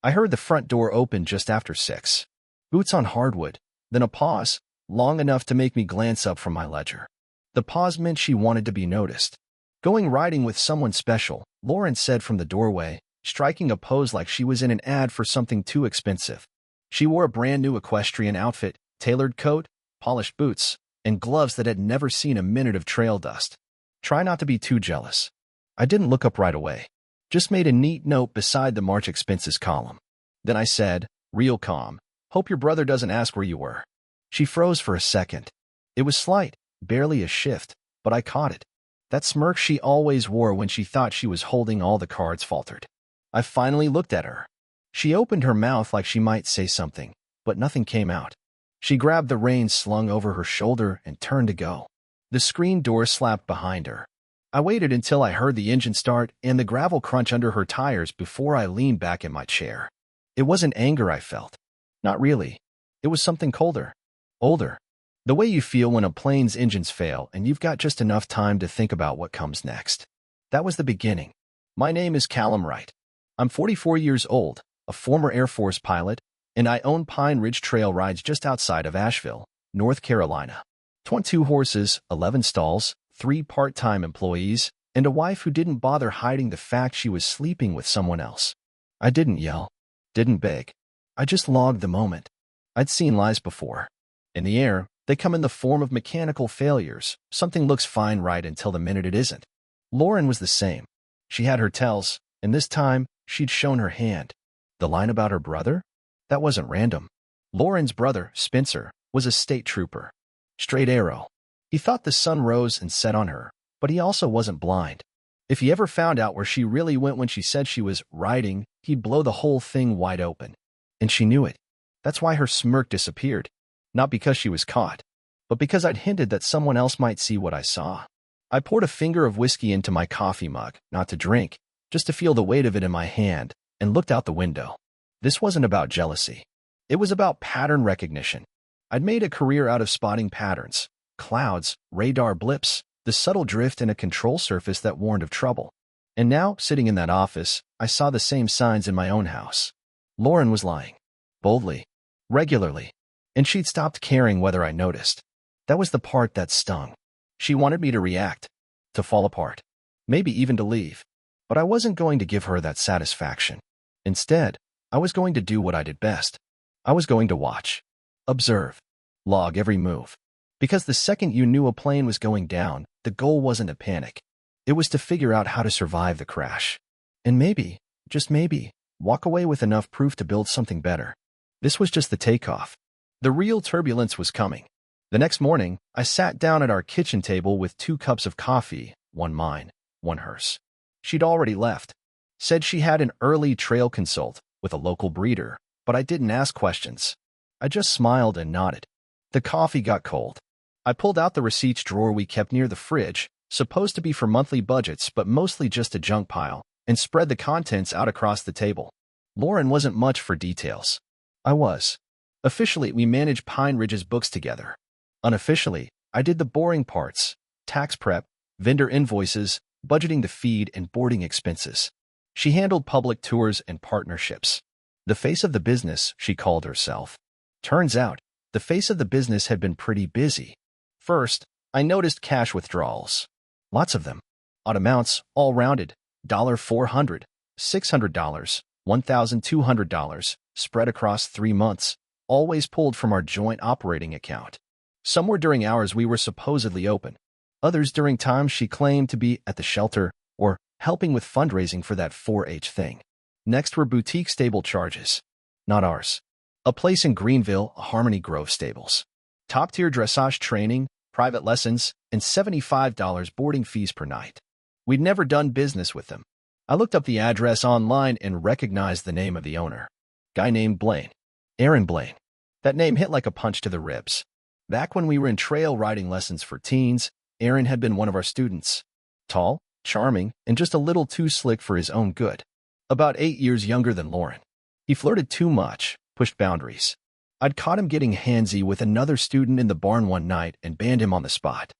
I heard the front door open just after 6. Boots on hardwood, then a pause, long enough to make me glance up from my ledger. The pause meant she wanted to be noticed. "Going riding with someone special," Lauren said from the doorway, striking a pose like she was in an ad for something too expensive. She wore a brand-new equestrian outfit, tailored coat, polished boots, and gloves that had never seen a minute of trail dust. Try not to be too jealous. I didn't look up right away. Just made a neat note beside the March expenses column. Then I said, real calm, "Hope your brother doesn't ask where you were." She froze for a second. It was slight, barely a shift, but I caught it. That smirk she always wore when she thought she was holding all the cards faltered. I finally looked at her. She opened her mouth like she might say something, but nothing came out. She grabbed the reins slung over her shoulder and turned to go. The screen door slapped behind her. I waited until I heard the engine start and the gravel crunch under her tires before I leaned back in my chair. It wasn't anger I felt. Not really. It was something colder. Older. The way you feel when a plane's engines fail and you've got just enough time to think about what comes next. That was the beginning. My name is Callum Wright. I'm 44 years old, a former Air Force pilot, and I own Pine Ridge Trail Rides just outside of Asheville, North Carolina. 22 horses, 11 stalls, 3 part-time employees, and a wife who didn't bother hiding the fact she was sleeping with someone else. I didn't yell, didn't beg. I just logged the moment. I'd seen lies before. In the air, they come in the form of mechanical failures. Something looks fine right until the minute it isn't. Lauren was the same. She had her tells, and this time, she'd shown her hand. The line about her brother? That wasn't random. Lauren's brother, Spencer, was a state trooper. Straight arrow. He thought the sun rose and set on her, but he also wasn't blind. If he ever found out where she really went when she said she was riding, he'd blow the whole thing wide open. And she knew it. That's why her smirk disappeared. Not because she was caught, but because I'd hinted that someone else might see what I saw. I poured a finger of whiskey into my coffee mug, not to drink, just to feel the weight of it in my hand, and looked out the window. This wasn't about jealousy. It was about pattern recognition. I'd made a career out of spotting patterns, clouds, radar blips, the subtle drift in a control surface that warned of trouble. And now, sitting in that office, I saw the same signs in my own house. Lauren was lying. Boldly. Regularly. And she'd stopped caring whether I noticed. That was the part that stung. She wanted me to react, to fall apart, maybe even to leave. But I wasn't going to give her that satisfaction. Instead, I was going to do what I did best. I was going to watch, observe, log every move. Because the second you knew a plane was going down, the goal wasn't to panic. It was to figure out how to survive the crash. And maybe, just maybe, walk away with enough proof to build something better. This was just the takeoff. The real turbulence was coming. The next morning, I sat down at our kitchen table with 2 cups of coffee, one mine, one hers. She'd already left. Said she had an early trail consult with a local breeder, but I didn't ask questions. I just smiled and nodded. The coffee got cold. I pulled out the receipts drawer we kept near the fridge, supposed to be for monthly budgets but mostly just a junk pile, and spread the contents out across the table. Lauren wasn't much for details. I was. Officially, we managed Pine Ridge's books together. Unofficially, I did the boring parts: tax prep, vendor invoices, budgeting the feed, and boarding expenses. She handled public tours and partnerships. The face of the business, she called herself. Turns out, the face of the business had been pretty busy. First, I noticed cash withdrawals. Lots of them. Odd amounts, all rounded. $400, $600, $1,200, spread across 3 months, always pulled from our joint operating account. Some were during hours we were supposedly open. Others during times she claimed to be at the shelter or helping with fundraising for that 4-H thing. Next were boutique stable charges. Not ours. A place in Greenville, Harmony Grove Stables. Top-tier dressage training, private lessons, and $75 boarding fees per night. We'd never done business with them. I looked up the address online and recognized the name of the owner. Guy named Blaine. Aaron Blaine. That name hit like a punch to the ribs. Back when we were in trail riding lessons for teens, Aaron had been one of our students. Tall, charming, and just a little too slick for his own good. About 8 years younger than Lauren. He flirted too much, pushed boundaries. I'd caught him getting handsy with another student in the barn one night and banned him on the spot.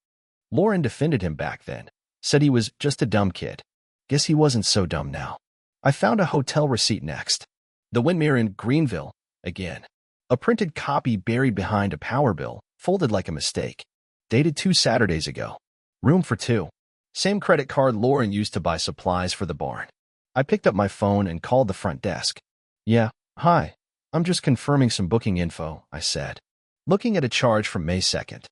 Lauren defended him back then, said he was just a dumb kid. Guess he wasn't so dumb now. I found a hotel receipt next. The Windmere in Greenville, again. A printed copy buried behind a power bill, folded like a mistake. Dated 2 Saturdays ago. Room for 2. Same credit card Lauren used to buy supplies for the barn. I picked up my phone and called the front desk. Yeah, hi. I'm just confirming some booking info, I said. Looking at a charge from May 2nd.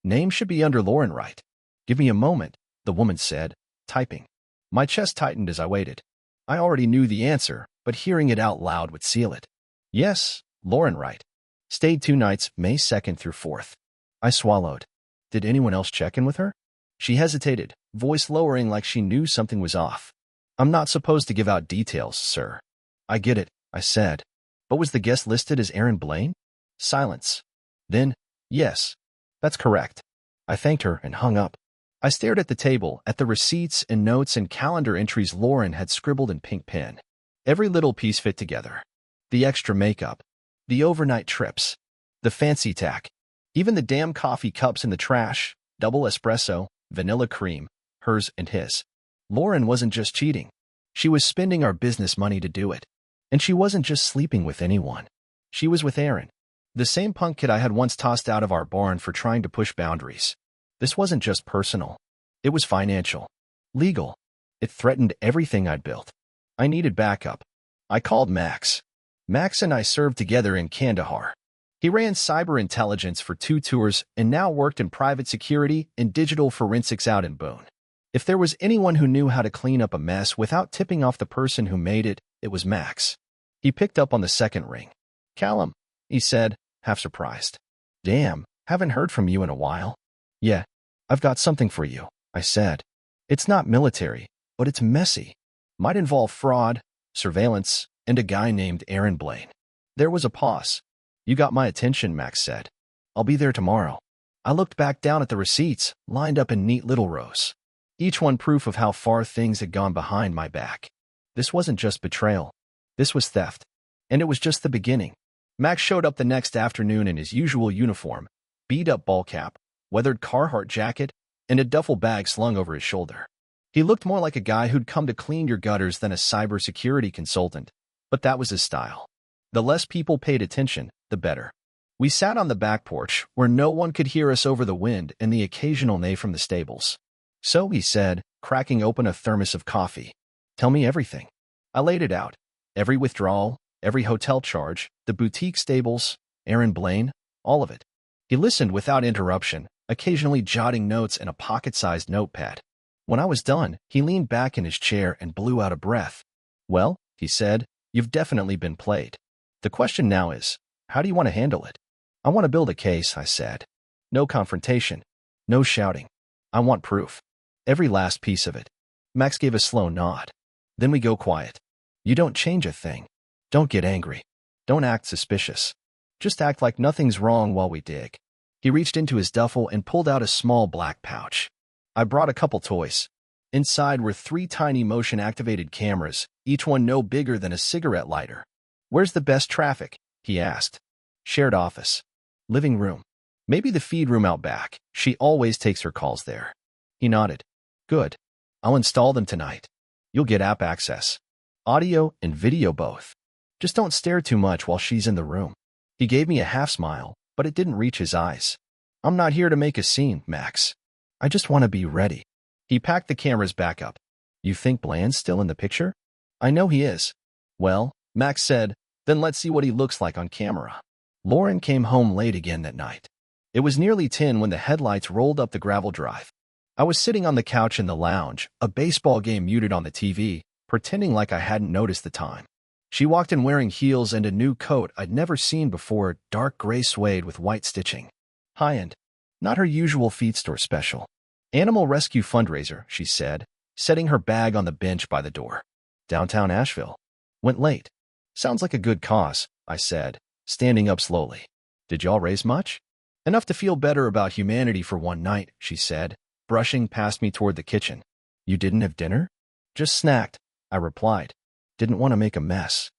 Name should be under Lauren Wright. Give me a moment, the woman said, typing. My chest tightened as I waited. I already knew the answer, but hearing it out loud would seal it. Yes, Lauren Wright. Stayed 2 nights, May 2nd through 4th. I swallowed. Did anyone else check in with her? She hesitated, voice lowering like she knew something was off. I'm not supposed to give out details, sir. I get it, I said. But was the guest listed as Aaron Blaine? Silence. Then, yes, that's correct. I thanked her and hung up. I stared at the table, at the receipts and notes and calendar entries Lauren had scribbled in pink pen. Every little piece fit together. The extra makeup, the overnight trips, the fancy tack, even the damn coffee cups in the trash, double espresso, vanilla cream, hers and his. Lauren wasn't just cheating. She was spending our business money to do it. And she wasn't just sleeping with anyone. She was with Aaron, the same punk kid I had once tossed out of our barn for trying to push boundaries. This wasn't just personal. It was financial. Legal. It threatened everything I'd built. I needed backup. I called Max. Max and I served together in Kandahar. He ran cyber intelligence for 2 tours and now worked in private security and digital forensics out in Boone. If there was anyone who knew how to clean up a mess without tipping off the person who made it, it was Max. He picked up on the second ring. Callum, he said, half surprised. Damn, haven't heard from you in a while. Yeah, I've got something for you, I said. It's not military, but it's messy. Might involve fraud, surveillance, and a guy named Aaron Blaine. There was a pause. You got my attention, Max said. I'll be there tomorrow. I looked back down at the receipts, lined up in neat little rows. Each one proof of how far things had gone behind my back. This wasn't just betrayal. This was theft. And it was just the beginning. Max showed up the next afternoon in his usual uniform, beat-up ball cap, weathered Carhartt jacket, and a duffel bag slung over his shoulder. He looked more like a guy who'd come to clean your gutters than a cybersecurity consultant, but that was his style. The less people paid attention, the better. We sat on the back porch, where no one could hear us over the wind and the occasional neigh from the stables. So, he said, cracking open a thermos of coffee. Tell me everything. I laid it out. Every withdrawal, every hotel charge, the boutique stables, Aaron Blaine, all of it. He listened without interruption, occasionally jotting notes in a pocket-sized notepad. When I was done, he leaned back in his chair and blew out a breath. Well, he said, you've definitely been played. The question now is, how do you want to handle it? I want to build a case, I said. No confrontation. No shouting. I want proof. Every last piece of it. Max gave a slow nod. Then we go quiet. You don't change a thing. Don't get angry. Don't act suspicious. Just act like nothing's wrong while we dig. He reached into his duffel and pulled out a small black pouch. I brought a couple toys. Inside were 3 tiny motion-activated cameras, each one no bigger than a cigarette lighter. Where's the best traffic? He asked. Shared office. Living room. Maybe the feed room out back. She always takes her calls there. He nodded. Good. I'll install them tonight. You'll get app access. Audio and video both. Just don't stare too much while she's in the room. He gave me a half smile, but it didn't reach his eyes. I'm not here to make a scene, Max. I just want to be ready. He packed the cameras back up. You think Bland's still in the picture? I know he is. Well, Max said, then let's see what he looks like on camera. Lauren came home late again that night. It was nearly 10 when the headlights rolled up the gravel drive. I was sitting on the couch in the lounge, a baseball game muted on the TV, pretending like I hadn't noticed the time. She walked in wearing heels and a new coat I'd never seen before, dark gray suede with white stitching. High-end. Not her usual feed store special. Animal rescue fundraiser, she said, setting her bag on the bench by the door. Downtown Asheville. Went late. Sounds like a good cause, I said, standing up slowly. Did y'all raise much? Enough to feel better about humanity for one night, she said, brushing past me toward the kitchen. You didn't have dinner? Just snacked, I replied. Didn't want to make a mess.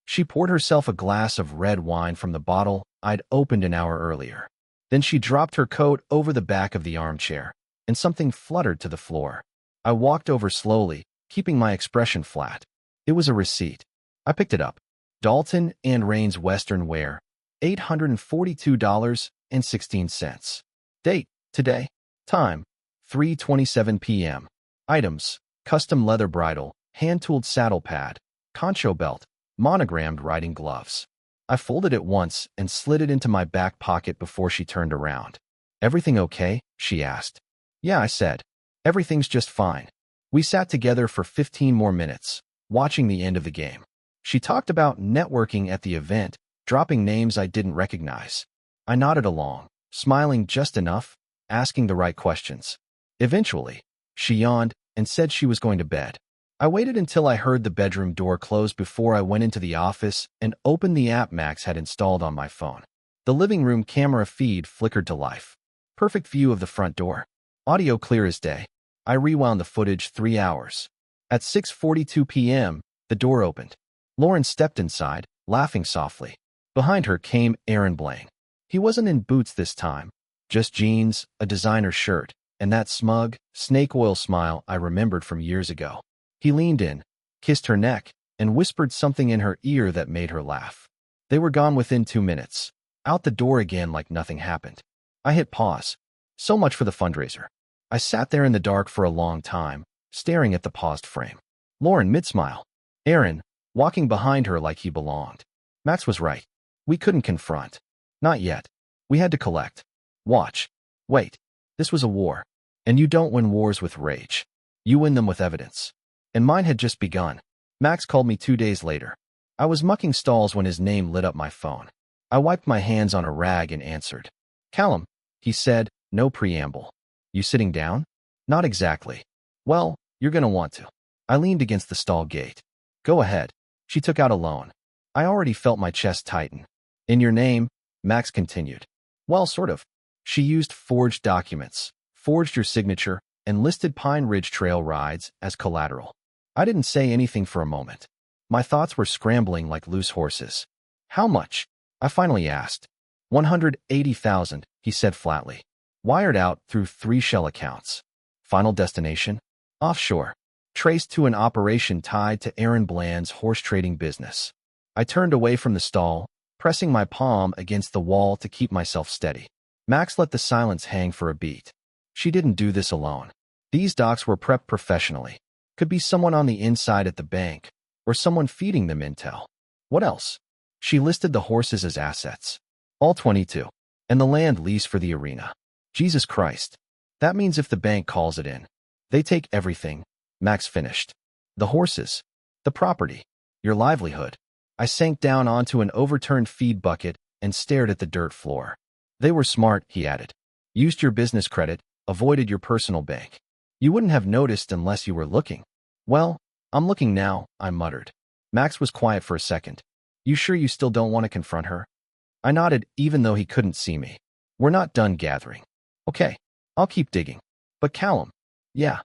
She poured herself a glass of red wine from the bottle I'd opened an hour earlier. Then she dropped her coat over the back of the armchair, and something fluttered to the floor. I walked over slowly, keeping my expression flat. It was a receipt. I picked it up. Dalton and Raines Western Wear, $842.16. Date, today. Time, 3:27 p.m. Items, custom leather bridle, hand-tooled saddle pad, concho belt, monogrammed riding gloves. I folded it once and slid it into my back pocket before she turned around. Everything okay? She asked. Yeah, I said. Everything's just fine. We sat together for 15 more minutes, watching the end of the game. She talked about networking at the event, dropping names I didn't recognize. I nodded along, smiling just enough, asking the right questions. Eventually, she yawned and said she was going to bed. I waited until I heard the bedroom door close before I went into the office and opened the app Max had installed on my phone. The living room camera feed flickered to life. Perfect view of the front door. Audio clear as day. I rewound the footage 3 hours. At 6:42 p.m., the door opened. Lauren stepped inside, laughing softly. Behind her came Aaron Blank. He wasn't in boots this time, just jeans, a designer shirt, and that smug, snake oil smile I remembered from years ago. He leaned in, kissed her neck, and whispered something in her ear that made her laugh. They were gone within 2 minutes, out the door again like nothing happened. I hit pause. So much for the fundraiser. I sat there in the dark for a long time, staring at the paused frame. Lauren mid-smile. Aaron, walking behind her like he belonged. Max was right. We couldn't confront. Not yet. We had to collect. Watch. Wait. This was a war. And you don't win wars with rage. You win them with evidence. And mine had just begun. Max called me 2 days later. I was mucking stalls when his name lit up my phone. I wiped my hands on a rag and answered. Callum, he said, no preamble. You sitting down? Not exactly. Well, you're gonna want to. I leaned against the stall gate. Go ahead. She took out a loan. I already felt my chest tighten. In your name, Max continued. Well, sort of. She used forged documents, forged your signature, and listed Pine Ridge Trail rides as collateral. I didn't say anything for a moment. My thoughts were scrambling like loose horses. How much? I finally asked. 180,000, he said flatly. Wired out through 3 shell accounts. Final destination? Offshore. Traced to an operation tied to Aaron Bland's horse trading business. I turned away from the stall, pressing my palm against the wall to keep myself steady. Max let the silence hang for a beat. She didn't do this alone. These docs were prepped professionally. Could be someone on the inside at the bank, or someone feeding them intel. What else? She listed the horses as assets. All 22. And the land lease for the arena. Jesus Christ. That means if the bank calls it in, they take everything. Max finished. The horses. The property. Your livelihood. I sank down onto an overturned feed bucket and stared at the dirt floor. They were smart, he added. Used your business credit, avoided your personal bank. You wouldn't have noticed unless you were looking. Well, I'm looking now, I muttered. Max was quiet for a second. You sure you still don't want to confront her? I nodded, even though he couldn't see me. We're not done gathering. Okay, I'll keep digging. But Callum. Yeah.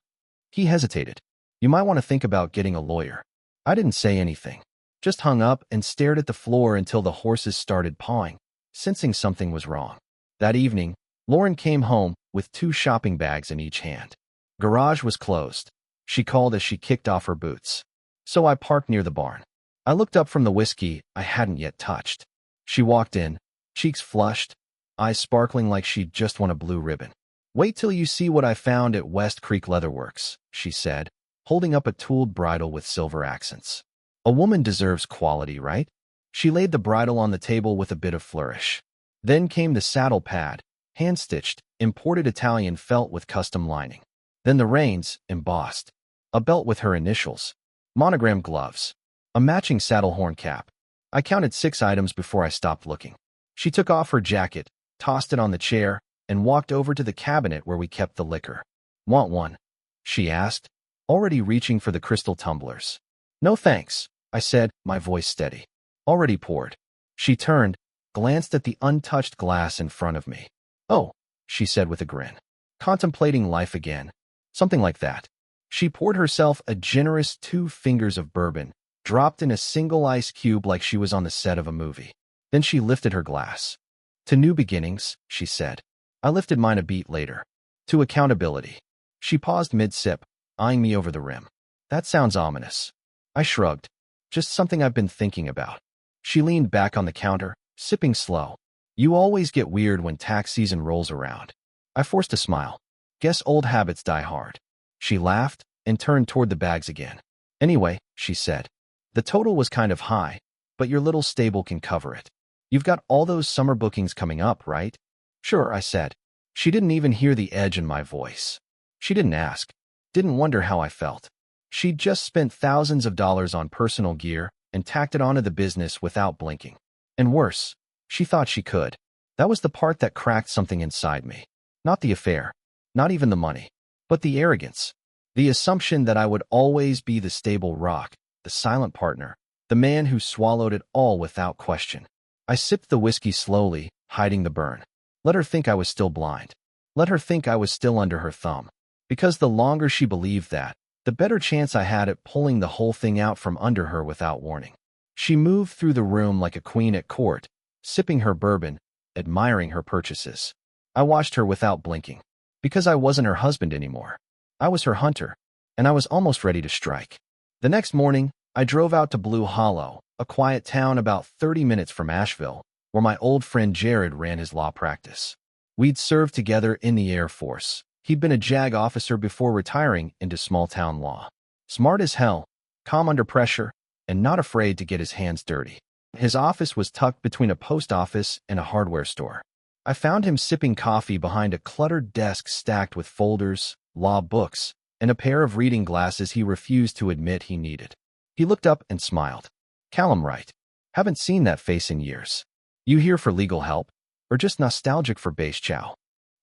He hesitated. You might want to think about getting a lawyer. I didn't say anything. Just hung up and stared at the floor until the horses started pawing, sensing something was wrong. That evening, Lauren came home with 2 shopping bags in each hand. Garage was closed. She called as she kicked off her boots. So I parked near the barn. I looked up from the whiskey I hadn't yet touched. She walked in, cheeks flushed, eyes sparkling like she'd just won a blue ribbon. Wait till you see what I found at West Creek Leatherworks, she said, holding up a tooled bridle with silver accents. A woman deserves quality, right? She laid the bridle on the table with a bit of flourish. Then came the saddle pad, hand-stitched, imported Italian felt with custom lining. Then the reins, embossed. A belt with her initials. Monogram gloves. A matching saddle horn cap. I counted 6 items before I stopped looking. She took off her jacket, tossed it on the chair, and walked over to the cabinet where we kept the liquor. Want one? She asked, already reaching for the crystal tumblers. No thanks, I said, my voice steady. Already poured. She turned, glanced at the untouched glass in front of me. Oh, she said with a grin. Contemplating life again. Something like that. She poured herself a generous 2 fingers of bourbon, dropped in a single ice cube like she was on the set of a movie. Then she lifted her glass. To new beginnings, she said. I lifted mine a beat later. To accountability. She paused mid-sip, eyeing me over the rim. That sounds ominous. I shrugged. Just something I've been thinking about. She leaned back on the counter, sipping slow. You always get weird when tax season rolls around. I forced a smile. Guess old habits die hard. She laughed and turned toward the bags again. Anyway, she said, the total was kind of high, but your little stable can cover it. You've got all those summer bookings coming up, right? Sure, I said. She didn't even hear the edge in my voice. She didn't ask, didn't wonder how I felt. She'd just spent thousands of dollars on personal gear and tacked it onto the business without blinking. And worse, she thought she could. That was the part that cracked something inside me. Not the affair, not even the money, but the arrogance. The assumption that I would always be the stable rock, the silent partner, the man who swallowed it all without question. I sipped the whiskey slowly, hiding the burn. Let her think I was still blind. Let her think I was still under her thumb. Because the longer she believed that, the better chance I had at pulling the whole thing out from under her without warning. She moved through the room like a queen at court, sipping her bourbon, admiring her purchases. I watched her without blinking. Because I wasn't her husband anymore. I was her hunter, and I was almost ready to strike. The next morning, I drove out to Blue Hollow, a quiet town about 30 minutes from Asheville, where my old friend Jared ran his law practice. We'd served together in the Air Force. He'd been a JAG officer before retiring into small-town law. Smart as hell, calm under pressure, and not afraid to get his hands dirty. His office was tucked between a post office and a hardware store. I found him sipping coffee behind a cluttered desk stacked with folders, law books, and a pair of reading glasses he refused to admit he needed. He looked up and smiled. Callum Wright. Haven't seen that face in years. You here for legal help, or just nostalgic for base chow?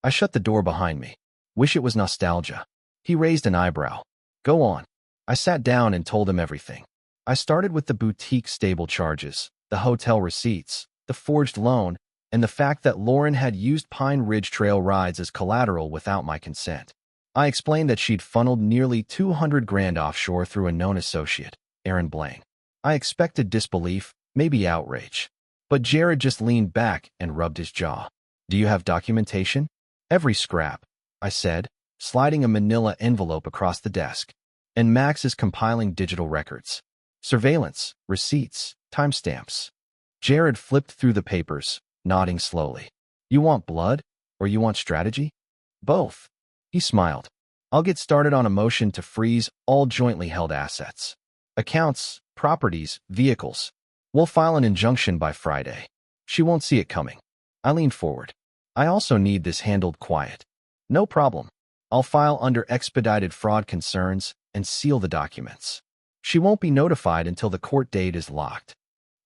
I shut the door behind me. Wish it was nostalgia. He raised an eyebrow. Go on. I sat down and told him everything. I started with the boutique stable charges, the hotel receipts, the forged loan, and the fact that Lauren had used Pine Ridge Trail rides as collateral without my consent. I explained that she'd funneled nearly $200,000 offshore through a known associate, Aaron Blaine. I expected disbelief, maybe outrage. But Jared just leaned back and rubbed his jaw. Do you have documentation? Every scrap, I said, sliding a manila envelope across the desk. And Max is compiling digital records. Surveillance, receipts, timestamps. Jared flipped through the papers, nodding slowly. You want blood, or you want strategy? Both. He smiled. I'll get started on a motion to freeze all jointly held assets. Accounts, properties, vehicles. We'll file an injunction by Friday. She won't see it coming. I leaned forward. I also need this handled quiet. No problem. I'll file under expedited fraud concerns and seal the documents. She won't be notified until the court date is locked.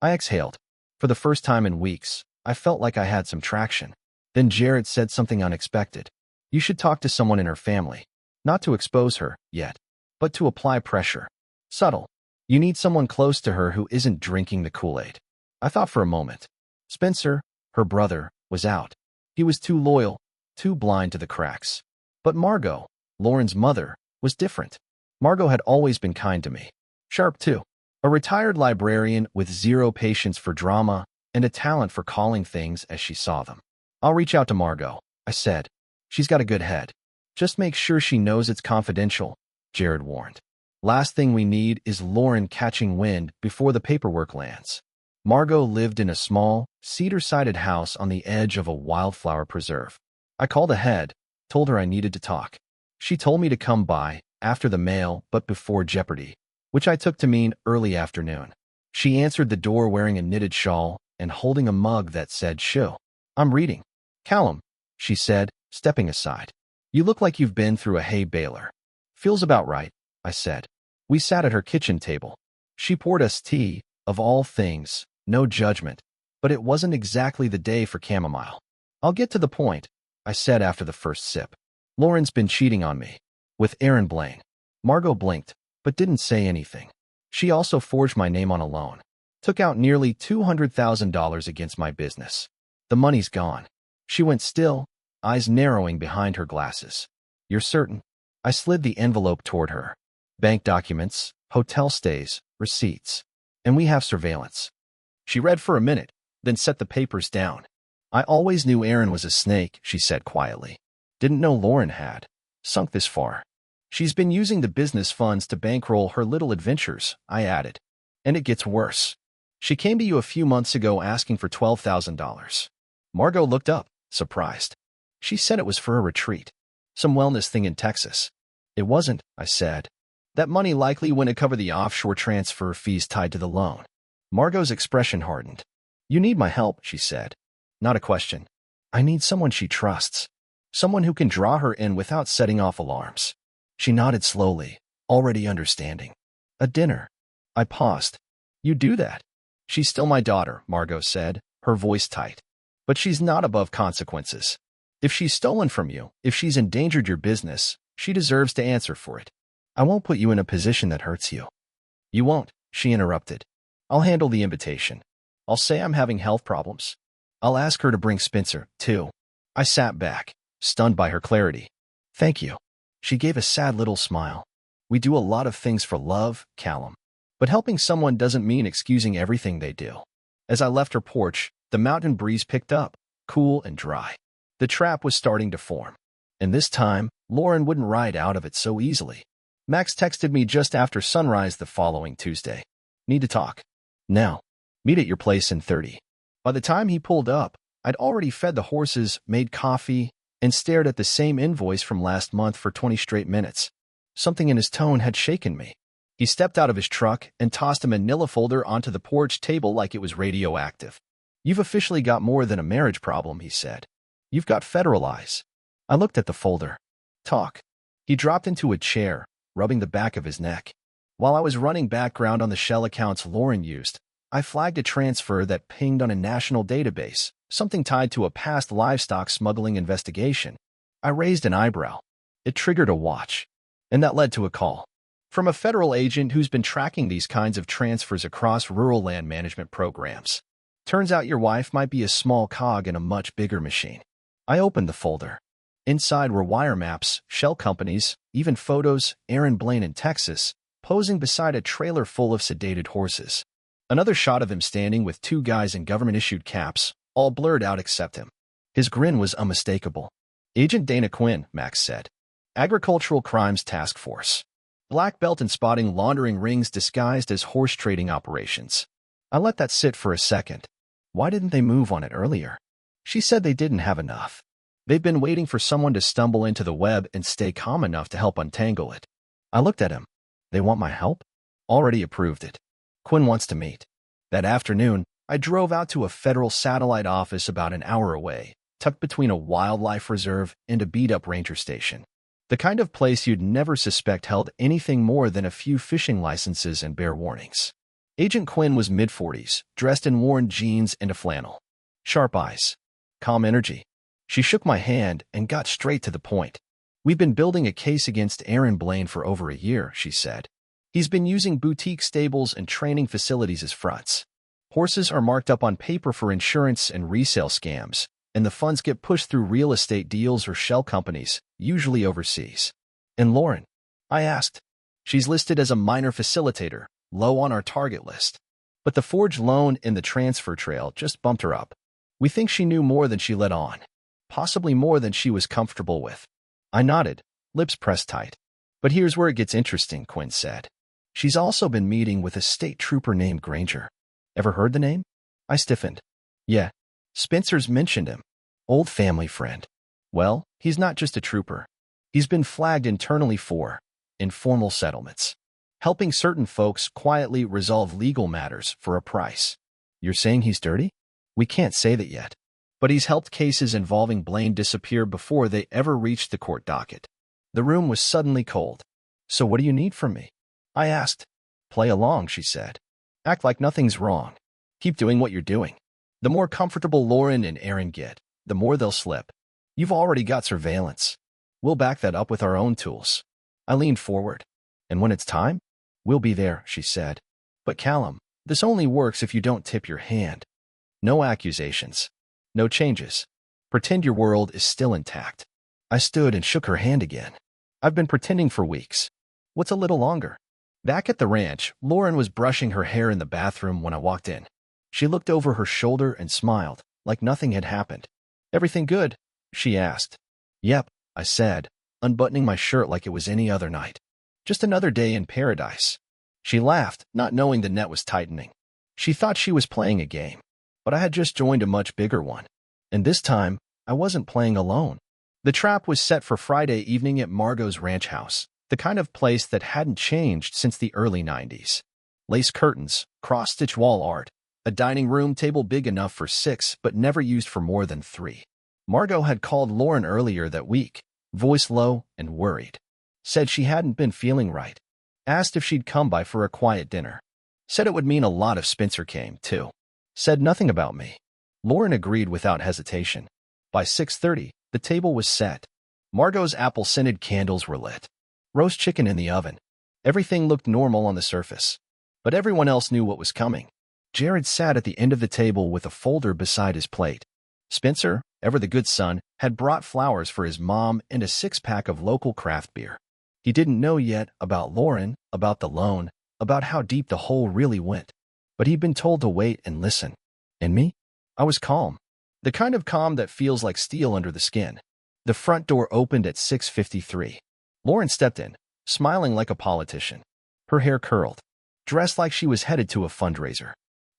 I exhaled. For the first time in weeks, I felt like I had some traction. Then Jared said something unexpected. You should talk to someone in her family. Not to expose her, yet, but to apply pressure. Subtle. You need someone close to her who isn't drinking the Kool-Aid. I thought for a moment. Spencer, her brother, was out. He was too loyal, too blind to the cracks. But Margot, Lauren's mother, was different. Margot had always been kind to me. Sharp, too. A retired librarian with zero patience for drama and a talent for calling things as she saw them. I'll reach out to Margot, I said. She's got a good head. Just make sure she knows it's confidential, Jared warned. Last thing we need is Lauren catching wind before the paperwork lands. Margot lived in a small, cedar-sided house on the edge of a wildflower preserve. I called ahead, told her I needed to talk. She told me to come by, after the mail but before Jeopardy, which I took to mean early afternoon. She answered the door wearing a knitted shawl and holding a mug that said "Shoo." I'm reading. Callum, she said, stepping aside. You look like you've been through a hay baler. Feels about right, I said. We sat at her kitchen table. She poured us tea, of all things, no judgment, but it wasn't exactly the day for chamomile. I'll get to the point, I said after the first sip. Lauren's been cheating on me. With Aaron Blaine. Margot blinked, but didn't say anything. She also forged my name on a loan. Took out nearly $200,000 against my business. The money's gone. She went still, eyes narrowing behind her glasses. You're certain? I slid the envelope toward her. Bank documents, hotel stays, receipts. And we have surveillance. She read for a minute, then set the papers down. I always knew Aaron was a snake, she said quietly. Didn't know Lauren had. Sunk this far. She's been using the business funds to bankroll her little adventures, I added. And it gets worse. She came to you a few months ago asking for $12,000. Margot looked up, surprised. She said it was for a retreat. Some wellness thing in Texas. It wasn't, I said. That money likely wouldn't cover the offshore transfer fees tied to the loan. Margot's expression hardened. You need my help, she said. Not a question. I need someone she trusts. Someone who can draw her in without setting off alarms. She nodded slowly, already understanding. A dinner. I paused. You do that? She's still my daughter, Margot said, her voice tight. But she's not above consequences. If she's stolen from you, if she's endangered your business, she deserves to answer for it. I won't put you in a position that hurts you. You won't, she interrupted. I'll handle the invitation. I'll say I'm having health problems. I'll ask her to bring Spencer, too. I sat back, stunned by her clarity. Thank you. She gave a sad little smile. We do a lot of things for love, Callum. But helping someone doesn't mean excusing everything they do. As I left her porch, the mountain breeze picked up, cool and dry. The trap was starting to form. And this time, Lauren wouldn't ride out of it so easily. Max texted me just after sunrise the following Tuesday. Need to talk. Now. Meet at your place in 30. By the time he pulled up, I'd already fed the horses, made coffee, and stared at the same invoice from last month for 20 straight minutes. Something in his tone had shaken me. He stepped out of his truck and tossed a manila folder onto the porch table like it was radioactive. You've officially got more than a marriage problem, he said. You've got federal eyes. I looked at the folder. Talk. He dropped into a chair, rubbing the back of his neck. While I was running background on the shell accounts Lauren used, I flagged a transfer that pinged on a national database, something tied to a past livestock smuggling investigation. I raised an eyebrow. It triggered a watch. And that led to a call. From a federal agent who's been tracking these kinds of transfers across rural land management programs. Turns out your wife might be a small cog in a much bigger machine. I opened the folder. Inside were wire maps, shell companies, even photos, Aaron Blaine in Texas, posing beside a trailer full of sedated horses. Another shot of him standing with two guys in government-issued caps, all blurred out except him. His grin was unmistakable. Agent Dana Quinn, Max said. Agricultural Crimes Task Force. Black belt in spotting laundering rings disguised as horse trading operations. I let that sit for a second. Why didn't they move on it earlier? She said they didn't have enough. They've been waiting for someone to stumble into the web and stay calm enough to help untangle it. I looked at him. They want my help? Already approved it. Quinn wants to meet. That afternoon, I drove out to a federal satellite office about an hour away, tucked between a wildlife reserve and a beat-up ranger station. The kind of place you'd never suspect held anything more than a few fishing licenses and bear warnings. Agent Quinn was mid-40s, dressed in worn jeans and a flannel. Sharp eyes. Calm energy. She shook my hand and got straight to the point. We've been building a case against Aaron Blaine for over a year, she said. He's been using boutique stables and training facilities as fronts. Horses are marked up on paper for insurance and resale scams, and the funds get pushed through real estate deals or shell companies, usually overseas. And Lauren? I asked. She's listed as a minor facilitator, low on our target list. But the forged loan in the transfer trail just bumped her up. We think she knew more than she let on. Possibly more than she was comfortable with. I nodded, lips pressed tight. But here's where it gets interesting, Quinn said. She's also been meeting with a state trooper named Granger. Ever heard the name? I stiffened. Yeah. Spencer's mentioned him. Old family friend. Well, he's not just a trooper. He's been flagged internally for informal settlements. Helping certain folks quietly resolve legal matters for a price. You're saying he's dirty? We can't say that yet. But he's helped cases involving Blaine disappear before they ever reached the court docket. The room was suddenly cold. So what do you need from me? I asked. Play along, she said. Act like nothing's wrong. Keep doing what you're doing. The more comfortable Lauren and Aaron get, the more they'll slip. You've already got surveillance. We'll back that up with our own tools. I leaned forward. And when it's time, we'll be there, she said. But Callum, this only works if you don't tip your hand. No accusations. No changes. Pretend your world is still intact. I stood and shook her hand again. I've been pretending for weeks. What's a little longer? Back at the ranch, Lauren was brushing her hair in the bathroom when I walked in. She looked over her shoulder and smiled, like nothing had happened. Everything good? She asked. Yep, I said, unbuttoning my shirt like it was any other night. Just another day in paradise. She laughed, not knowing the net was tightening. She thought she was playing a game, but I had just joined a much bigger one. And this time, I wasn't playing alone. The trap was set for Friday evening at Margot's ranch house, the kind of place that hadn't changed since the early 90s. Lace curtains, cross-stitch wall art, a dining room table big enough for 6 but never used for more than 3. Margot had called Lauren earlier that week, voice low and worried. Said she hadn't been feeling right. Asked if she'd come by for a quiet dinner. Said it would mean a lot if Spencer came, too. Said nothing about me. Lauren agreed without hesitation. By 6:30, the table was set. Margot's apple-scented candles were lit. Roast chicken in the oven. Everything looked normal on the surface. But everyone else knew what was coming. Jared sat at the end of the table with a folder beside his plate. Spencer, ever the good son, had brought flowers for his mom and a 6-pack of local craft beer. He didn't know yet about Lauren, about the loan, about how deep the hole really went. But he'd been told to wait and listen. And me? I was calm. The kind of calm that feels like steel under the skin. The front door opened at 6:53. Lauren stepped in, smiling like a politician. Her hair curled. Dressed like she was headed to a fundraiser.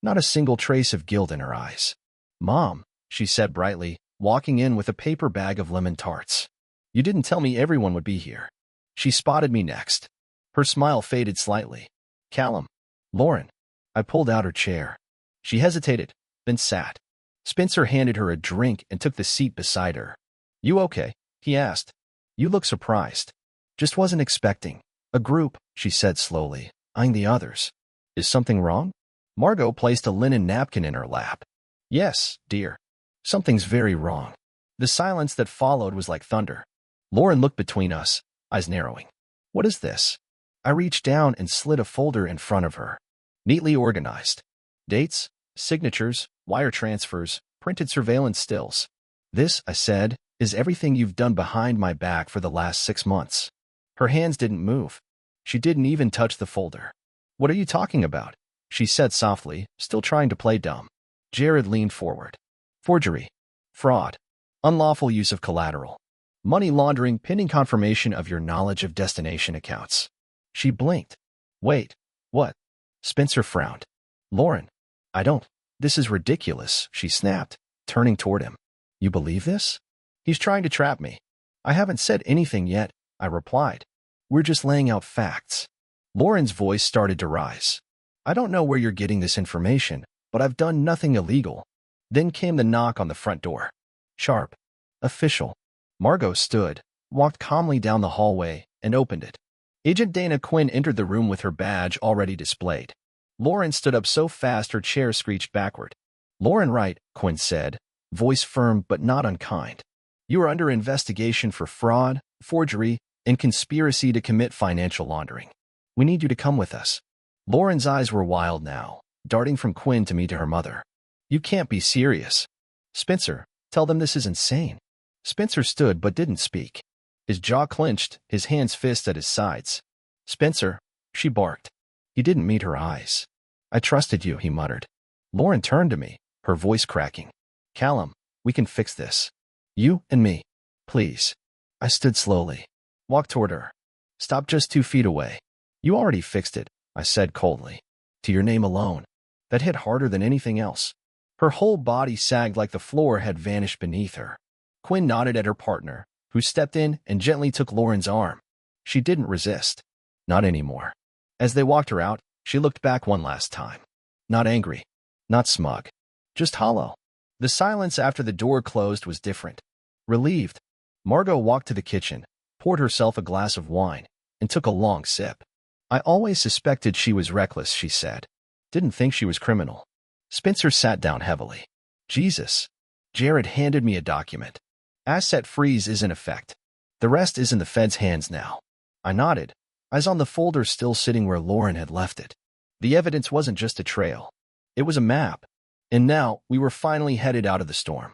Not a single trace of guilt in her eyes. "Mom," she said brightly, walking in with a paper bag of lemon tarts. "You didn't tell me everyone would be here." She spotted me next. Her smile faded slightly. "Callum." "Lauren." I pulled out her chair. She hesitated, then sat. Spencer handed her a drink and took the seat beside her. "You okay?" he asked. "You look surprised." "Just wasn't expecting." "A group," she said slowly, eyeing the others. "Is something wrong?" Margot placed a linen napkin in her lap. "Yes, dear. Something's very wrong." The silence that followed was like thunder. Lauren looked between us, eyes narrowing. "What is this?" I reached down and slid a folder in front of her. Neatly organized. Dates, signatures, wire transfers, printed surveillance stills. "This," I said, "is everything you've done behind my back for the last 6 months." Her hands didn't move. She didn't even touch the folder. "What are you talking about?" she said softly, still trying to play dumb. Jared leaned forward. "Forgery. Fraud. Unlawful use of collateral. Money laundering pending confirmation of your knowledge of destination accounts." She blinked. "Wait. What?" Spencer frowned. "Lauren, I don't. This is ridiculous," she snapped, turning toward him. "You believe this?" "He's trying to trap me." "I haven't said anything yet," I replied. "We're just laying out facts." Lauren's voice started to rise. "I don't know where you're getting this information, but I've done nothing illegal." Then came the knock on the front door. Sharp. Official. Margot stood, walked calmly down the hallway, and opened it. Agent Dana Quinn entered the room with her badge already displayed. Lauren stood up so fast her chair screeched backward. "Lauren Wright," Quinn said, voice firm but not unkind. "You are under investigation for fraud, forgery, and conspiracy to commit financial laundering. We need you to come with us." Lauren's eyes were wild now, darting from Quinn to me to her mother. "You can't be serious." "Spencer, tell them this is insane." Spencer stood but didn't speak. His jaw clenched, his hands fist at his sides. "Spencer," she barked. He didn't meet her eyes. "I trusted you," he muttered. Lauren turned to me, her voice cracking. "Callum, we can fix this. You and me. Please." I stood slowly. Walked toward her. Stopped just 2 feet away. "You already fixed it," I said coldly. "To your name alone." That hit harder than anything else. Her whole body sagged like the floor had vanished beneath her. Quinn nodded at her partner, who stepped in and gently took Lauren's arm. She didn't resist. Not anymore. As they walked her out, she looked back one last time. Not angry. Not smug. Just hollow. The silence after the door closed was different. Relieved. Margot walked to the kitchen, poured herself a glass of wine, and took a long sip. "I always suspected she was reckless," she said. "Didn't think she was criminal." Spencer sat down heavily. "Jesus." Jared handed me a document. "Asset freeze is in effect. The rest is in the Fed's hands now." I nodded, eyes on the folder still sitting where Lauren had left it. The evidence wasn't just a trail. It was a map. And now we were finally headed out of the storm.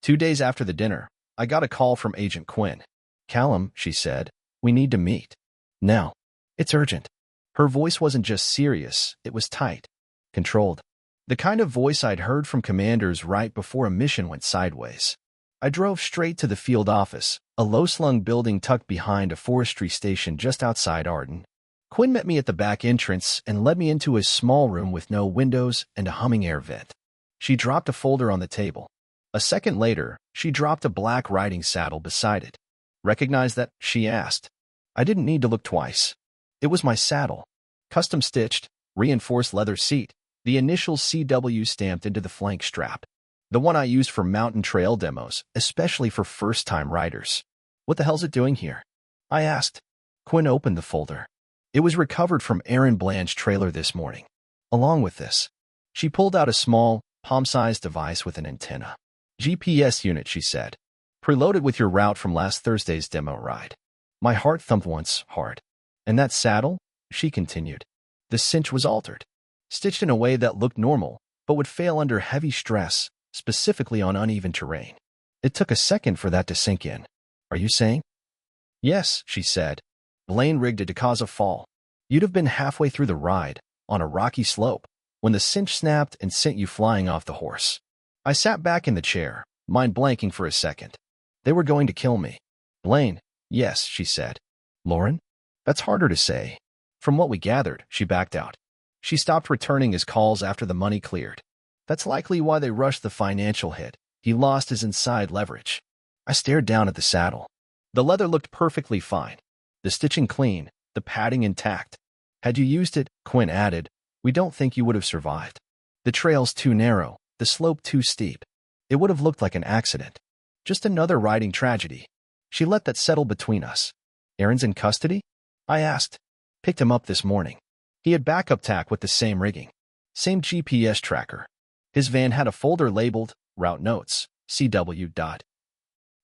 2 days after the dinner, I got a call from Agent Quinn. "Callum," she said, "we need to meet. Now. It's urgent." Her voice wasn't just serious, it was tight. Controlled. The kind of voice I'd heard from commanders right before a mission went sideways. I drove straight to the field office, a low-slung building tucked behind a forestry station just outside Arden. Quinn met me at the back entrance and led me into a small room with no windows and a humming air vent. She dropped a folder on the table. A second later, she dropped a black riding saddle beside it. "Recognize that?" she asked. I didn't need to look twice. It was my saddle. Custom-stitched, reinforced leather seat, the initials CW stamped into the flank strap. The one I used for mountain trail demos, especially for first-time riders. "What the hell's it doing here?" I asked. Quinn opened the folder. It was recovered from Aaron Bland's trailer this morning. Along with this, she pulled out a small, palm-sized device with an antenna. "GPS unit," she said. "Preloaded with your route from last Thursday's demo ride." My heart thumped once, hard. "And that saddle?" she continued. The cinch was altered, stitched in a way that looked normal, but would fail under heavy stress, specifically on uneven terrain. It took a second for that to sink in. "Are you saying?" "Yes," she said. "Blaine rigged it to cause a fall. You'd have been halfway through the ride, on a rocky slope, when the cinch snapped and sent you flying off the horse." I sat back in the chair, mind blanking for a second. They were going to kill me. "Blaine?" "Yes," she said. "Lauren?" "That's harder to say." From what we gathered, she backed out. She stopped returning his calls after the money cleared. That's likely why they rushed the financial hit. He lost his inside leverage. I stared down at the saddle. The leather looked perfectly fine. The stitching clean, the padding intact. "Had you used it," Quinn added, "we don't think you would have survived. The trail's too narrow, the slope too steep. It would have looked like an accident. Just another riding tragedy." She let that settle between us. "Aaron's in custody?" I asked. "Picked him up this morning. He had backup tack with the same rigging. Same GPS tracker. His van had a folder labeled, Route Notes, CW.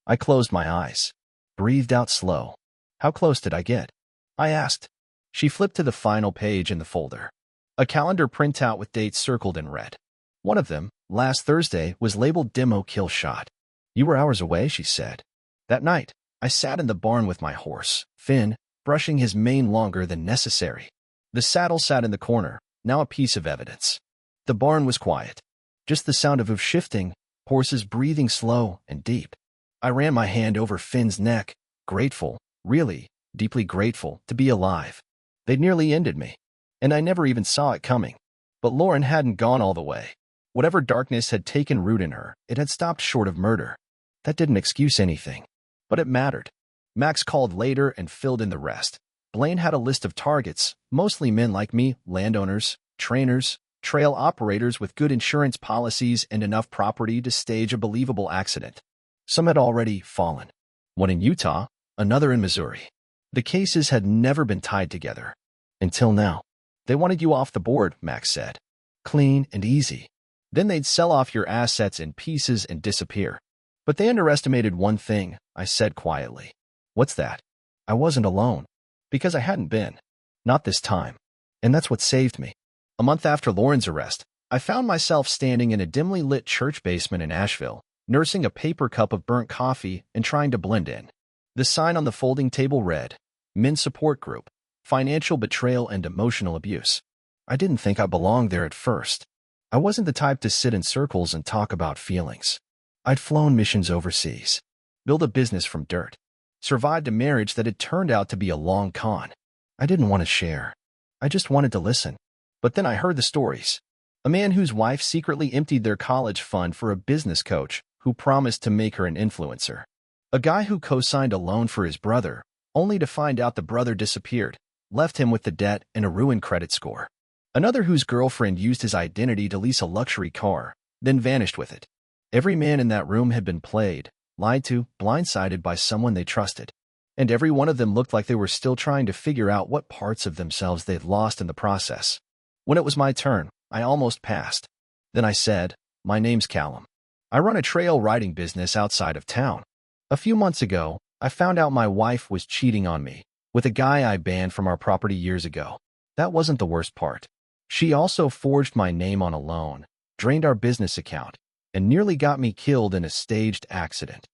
I closed my eyes. Breathed out slow. "How close did I get?" I asked. She flipped to the final page in the folder. A calendar printout with dates circled in red. One of them, last Thursday, was labeled Demo Kill Shot. "You were hours away," she said. That night, I sat in the barn with my horse, Finn, brushing his mane longer than necessary. The saddle sat in the corner, now a piece of evidence. The barn was quiet. Just the sound of hoof shifting, horses breathing slow and deep. I ran my hand over Finn's neck, grateful, really, deeply grateful, to be alive. They'd nearly ended me, and I never even saw it coming. But Lauren hadn't gone all the way. Whatever darkness had taken root in her, it had stopped short of murder. That didn't excuse anything. But it mattered. Max called later and filled in the rest. Blaine had a list of targets, mostly men like me, landowners, trainers, trail operators with good insurance policies and enough property to stage a believable accident. Some had already fallen. One in Utah, another in Missouri. The cases had never been tied together. Until now. "They wanted you off the board," Max said. "Clean and easy. Then they'd sell off your assets in pieces and disappear." "But they underestimated one thing," I said quietly. "What's that?" I wasn't alone. Because I hadn't been. Not this time. And that's what saved me. A month after Lauren's arrest, I found myself standing in a dimly lit church basement in Asheville, nursing a paper cup of burnt coffee and trying to blend in. The sign on the folding table read, "Men's Support Group, Financial Betrayal and Emotional Abuse." I didn't think I belonged there at first. I wasn't the type to sit in circles and talk about feelings. I'd flown missions overseas, built a business from dirt, survived a marriage that had turned out to be a long con. I didn't want to share. I just wanted to listen. But then I heard the stories. A man whose wife secretly emptied their college fund for a business coach who promised to make her an influencer. A guy who co-signed a loan for his brother, only to find out the brother disappeared, left him with the debt and a ruined credit score. Another whose girlfriend used his identity to lease a luxury car, then vanished with it. Every man in that room had been played, lied to, blindsided by someone they trusted. And every one of them looked like they were still trying to figure out what parts of themselves they'd lost in the process. When it was my turn, I almost passed. Then I said, "My name's Callum. I run a trail riding business outside of town. A few months ago, I found out my wife was cheating on me with a guy I banned from our property years ago. That wasn't the worst part. She also forged my name on a loan, drained our business account, and nearly got me killed in a staged accident.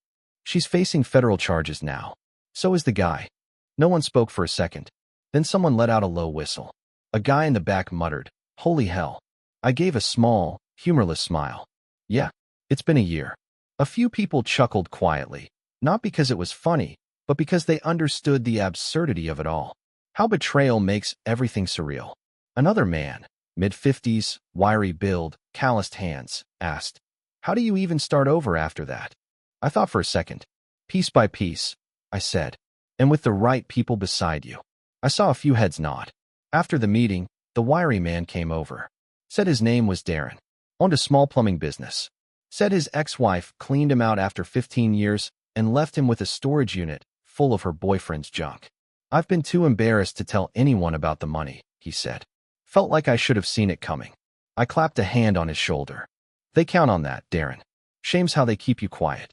She's facing federal charges now. So is the guy." No one spoke for a second. Then someone let out a low whistle. A guy in the back muttered, "Holy hell." I gave a small, humorless smile. "Yeah, it's been a year." A few people chuckled quietly, not because it was funny, but because they understood the absurdity of it all. How betrayal makes everything surreal. Another man, mid-50s, wiry build, calloused hands, asked, "How do you even start over after that?" I thought for a second. "Piece by piece," I said, "and with the right people beside you." I saw a few heads nod. After the meeting, the wiry man came over. Said his name was Darren. Owned a small plumbing business. Said his ex-wife cleaned him out after 15 years and left him with a storage unit full of her boyfriend's junk. "I've been too embarrassed to tell anyone about the money," he said. Felt like I should have seen it coming. I clapped a hand on his shoulder. "They count on that, Darren. Shame's how they keep you quiet."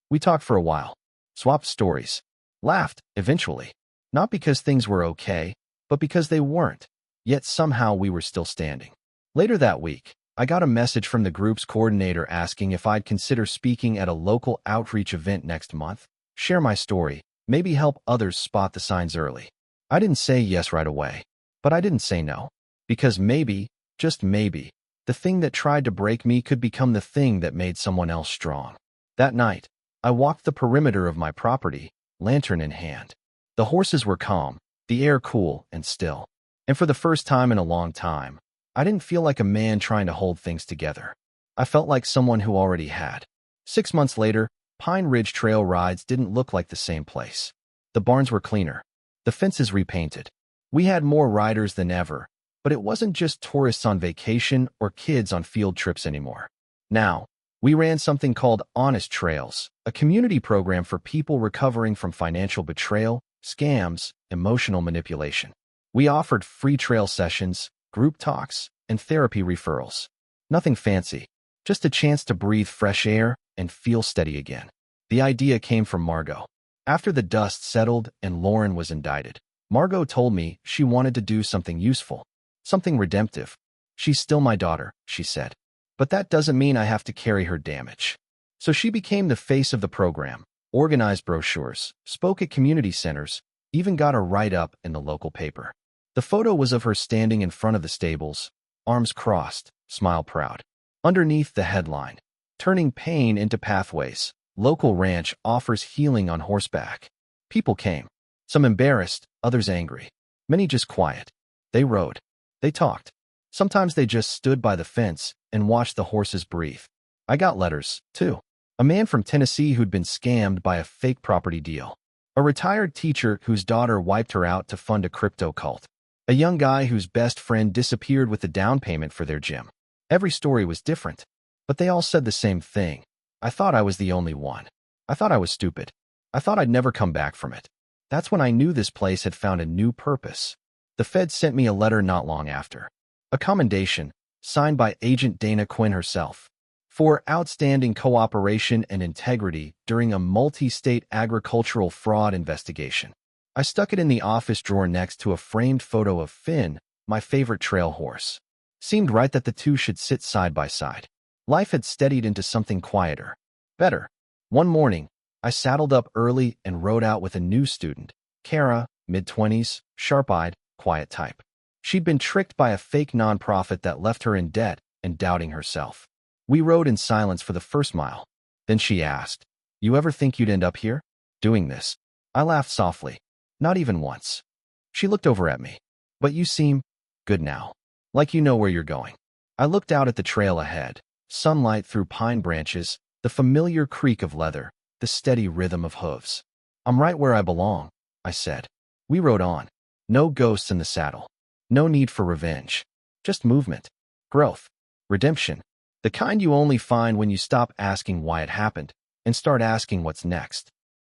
We talked for a while. Swapped stories. Laughed, eventually. Not because things were okay, but because they weren't. Yet somehow we were still standing. Later that week, I got a message from the group's coordinator asking if I'd consider speaking at a local outreach event next month, share my story, maybe help others spot the signs early. I didn't say yes right away, but I didn't say no. Because maybe, just maybe, the thing that tried to break me could become the thing that made someone else strong. That night, I walked the perimeter of my property, lantern in hand. The horses were calm, the air cool and still. And for the first time in a long time, I didn't feel like a man trying to hold things together. I felt like someone who already had. 6 months later, Pine Ridge Trail rides didn't look like the same place. The barns were cleaner. The fences repainted. We had more riders than ever, but it wasn't just tourists on vacation or kids on field trips anymore. Now, we ran something called Honest Trails, a community program for people recovering from financial betrayal, scams, emotional manipulation. We offered free trail sessions, group talks, and therapy referrals. Nothing fancy, just a chance to breathe fresh air and feel steady again. The idea came from Margot. After the dust settled and Lauren was indicted, Margot told me she wanted to do something useful, something redemptive. "She's still my daughter," she said, "but that doesn't mean I have to carry her damage." So she became the face of the program, organized brochures, spoke at community centers, even got a write-up in the local paper. The photo was of her standing in front of the stables, arms crossed, smile proud. Underneath the headline, "Turning Pain into Pathways, Local Ranch Offers Healing on Horseback." People came, some embarrassed, others angry, many just quiet. They rode. They talked. Sometimes they just stood by the fence and watched the horses breathe. I got letters, too. A man from Tennessee who'd been scammed by a fake property deal. A retired teacher whose daughter wiped her out to fund a crypto cult. A young guy whose best friend disappeared with the down payment for their gym. Every story was different, but they all said the same thing. I thought I was the only one. I thought I was stupid. I thought I'd never come back from it. That's when I knew this place had found a new purpose. The Fed sent me a letter not long after. A commendation, signed by Agent Dana Quinn herself, for outstanding cooperation and integrity during a multi-state agricultural fraud investigation. I stuck it in the office drawer next to a framed photo of Finn, my favorite trail horse. Seemed right that the two should sit side by side. Life had steadied into something quieter, better. One morning, I saddled up early and rode out with a new student, Kara, mid-20s, sharp-eyed, quiet type. She'd been tricked by a fake nonprofit that left her in debt and doubting herself. We rode in silence for the first mile. Then she asked, "You ever think you'd end up here, doing this?" I laughed softly. "Not even once." She looked over at me. "But you seem good now. Like you know where you're going." I looked out at the trail ahead, sunlight through pine branches, the familiar creak of leather, the steady rhythm of hooves. "I'm right where I belong," I said. We rode on. No ghosts in the saddle. No need for revenge. Just movement. Growth. Redemption. The kind you only find when you stop asking why it happened and start asking what's next.